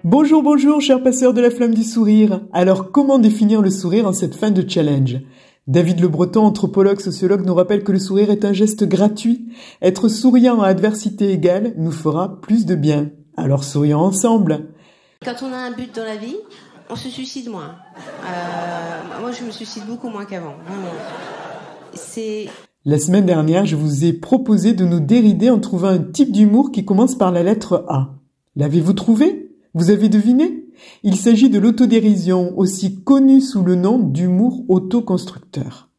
Bonjour, bonjour, chers passeurs de la flamme du sourire. Alors, comment définir le sourire en cette fin de challenge? David Le Breton, anthropologue, sociologue, nous rappelle que le sourire est un geste gratuit. Être souriant à adversité égale nous fera plus de bien. Alors, sourions ensemble. Quand on a un but dans la vie, on se suicide moins. Moi, je me suicide beaucoup moins qu'avant. La semaine dernière, je vous ai proposé de nous dérider en trouvant un type d'humour qui commence par la lettre A. L'avez-vous trouvé? Vous avez deviné? Il s'agit de l'autodérision, aussi connue sous le nom d'humour autoconstructeur.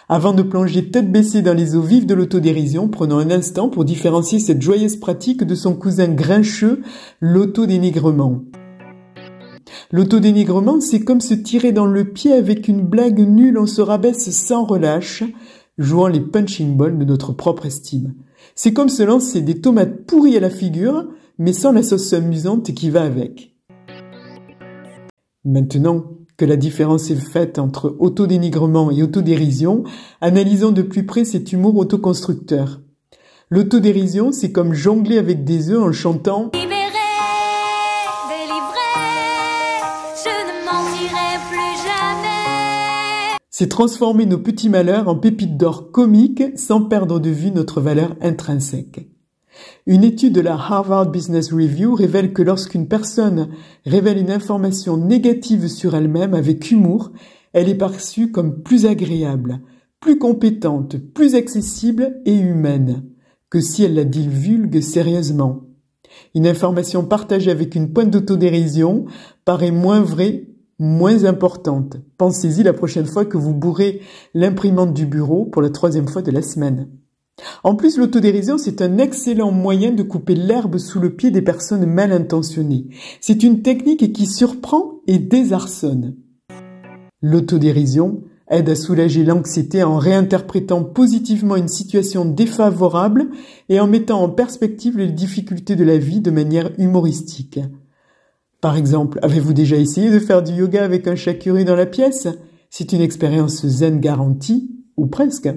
Avant de plonger tête baissée dans les eaux vives de l'autodérision, prenons un instant pour différencier cette joyeuse pratique de son cousin grincheux, l'autodénigrement. L'autodénigrement, c'est comme se tirer dans le pied avec une blague nulle, on se rabaisse sans relâche, jouant les punching balls de notre propre estime. C'est comme se lancer des tomates pourries à la figure, mais sans la sauce amusante qui va avec. Maintenant que la différence est faite entre autodénigrement et autodérision, analysons de plus près cet humour autoconstructeur. L'autodérision, c'est comme jongler avec des œufs en chantant « Libéré, délivré, je ne mentirai plus jamais ». C'est transformer nos petits malheurs en pépites d'or comiques sans perdre de vue notre valeur intrinsèque. Une étude de la Harvard Business Review révèle que lorsqu'une personne révèle une information négative sur elle-même avec humour, elle est perçue comme plus agréable, plus compétente, plus accessible et humaine que si elle la divulgue sérieusement. Une information partagée avec une pointe d'autodérision paraît moins vraie, moins importante. Pensez-y la prochaine fois que vous bourrez l'imprimante du bureau pour la 3e fois de la semaine. En plus, l'autodérision, c'est un excellent moyen de couper l'herbe sous le pied des personnes mal intentionnées. C'est une technique qui surprend et désarçonne. L'autodérision aide à soulager l'anxiété en réinterprétant positivement une situation défavorable et en mettant en perspective les difficultés de la vie de manière humoristique. Par exemple, avez-vous déjà essayé de faire du yoga avec un chakuri dans la pièce? C'est une expérience zen garantie, ou presque.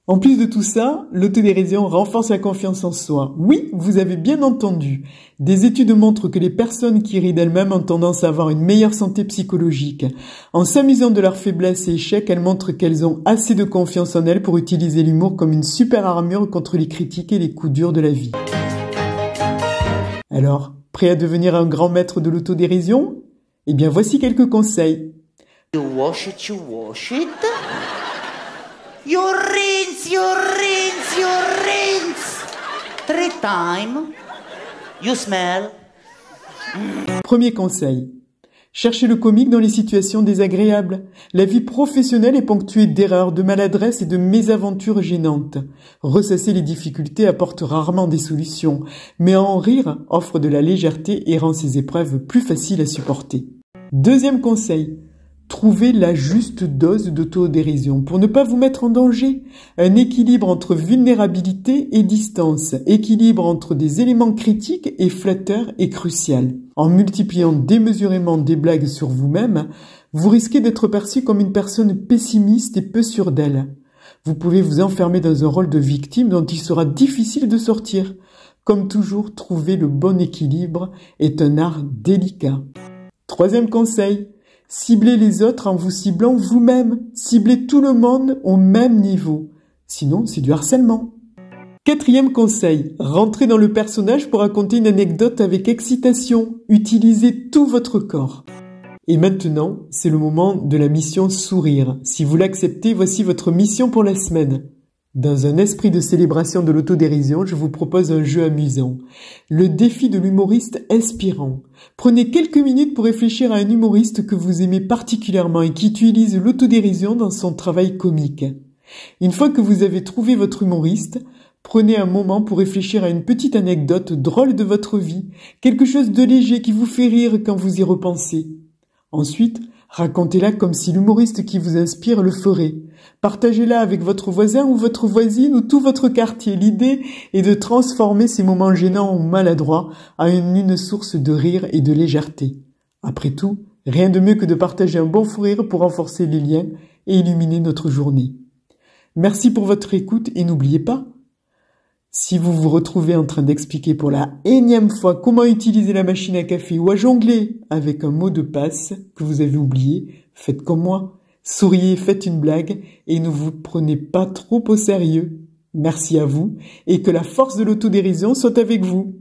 En plus de tout ça, l'autodérision renforce la confiance en soi. Oui, vous avez bien entendu. Des études montrent que les personnes qui rient d'elles-mêmes ont tendance à avoir une meilleure santé psychologique. En s'amusant de leurs faiblesses et échecs, elles montrent qu'elles ont assez de confiance en elles pour utiliser l'humour comme une super armure contre les critiques et les coups durs de la vie. Alors, prêt à devenir un grand maître de l'autodérision? Eh bien, voici quelques conseils. You wash it, you wash it. You rinse, you rinse, you rinse. 3 times. You smell. Premier conseil. Cherchez le comique dans les situations désagréables. La vie professionnelle est ponctuée d'erreurs, de maladresses et de mésaventures gênantes. Ressasser les difficultés apporte rarement des solutions, mais en rire offre de la légèreté et rend ces épreuves plus faciles à supporter. Deuxième conseil. Trouvez la juste dose d'autodérision pour ne pas vous mettre en danger. Un équilibre entre vulnérabilité et distance, équilibre entre des éléments critiques et flatteurs est crucial. En multipliant démesurément des blagues sur vous-même, vous risquez d'être perçu comme une personne pessimiste et peu sûre d'elle. Vous pouvez vous enfermer dans un rôle de victime dont il sera difficile de sortir. Comme toujours, trouver le bon équilibre est un art délicat. Troisième conseil. Ciblez les autres en vous ciblant vous-même. Ciblez tout le monde au même niveau. Sinon, c'est du harcèlement. Quatrième conseil. Rentrez dans le personnage pour raconter une anecdote avec excitation. Utilisez tout votre corps. Et maintenant, c'est le moment de la mission sourire. Si vous l'acceptez, voici votre mission pour la semaine. Dans un esprit de célébration de l'autodérision, je vous propose un jeu amusant. Le défi de l'humoriste inspirant. Prenez quelques minutes pour réfléchir à un humoriste que vous aimez particulièrement et qui utilise l'autodérision dans son travail comique. Une fois que vous avez trouvé votre humoriste, prenez un moment pour réfléchir à une petite anecdote drôle de votre vie, quelque chose de léger qui vous fait rire quand vous y repensez. Ensuite, racontez-la comme si l'humoriste qui vous inspire le ferait. Partagez-la avec votre voisin ou votre voisine ou tout votre quartier. L'idée est de transformer ces moments gênants ou maladroits en une source de rire et de légèreté. Après tout, rien de mieux que de partager un bon fou rire pour renforcer les liens et illuminer notre journée. Merci pour votre écoute et n'oubliez pas, Si vous vous retrouvez en train d'expliquer pour la énième fois comment utiliser la machine à café ou à jongler avec un mot de passe que vous avez oublié, faites comme moi. Souriez, faites une blague et ne vous prenez pas trop au sérieux. Merci à vous et que la force de l'autodérision soit avec vous.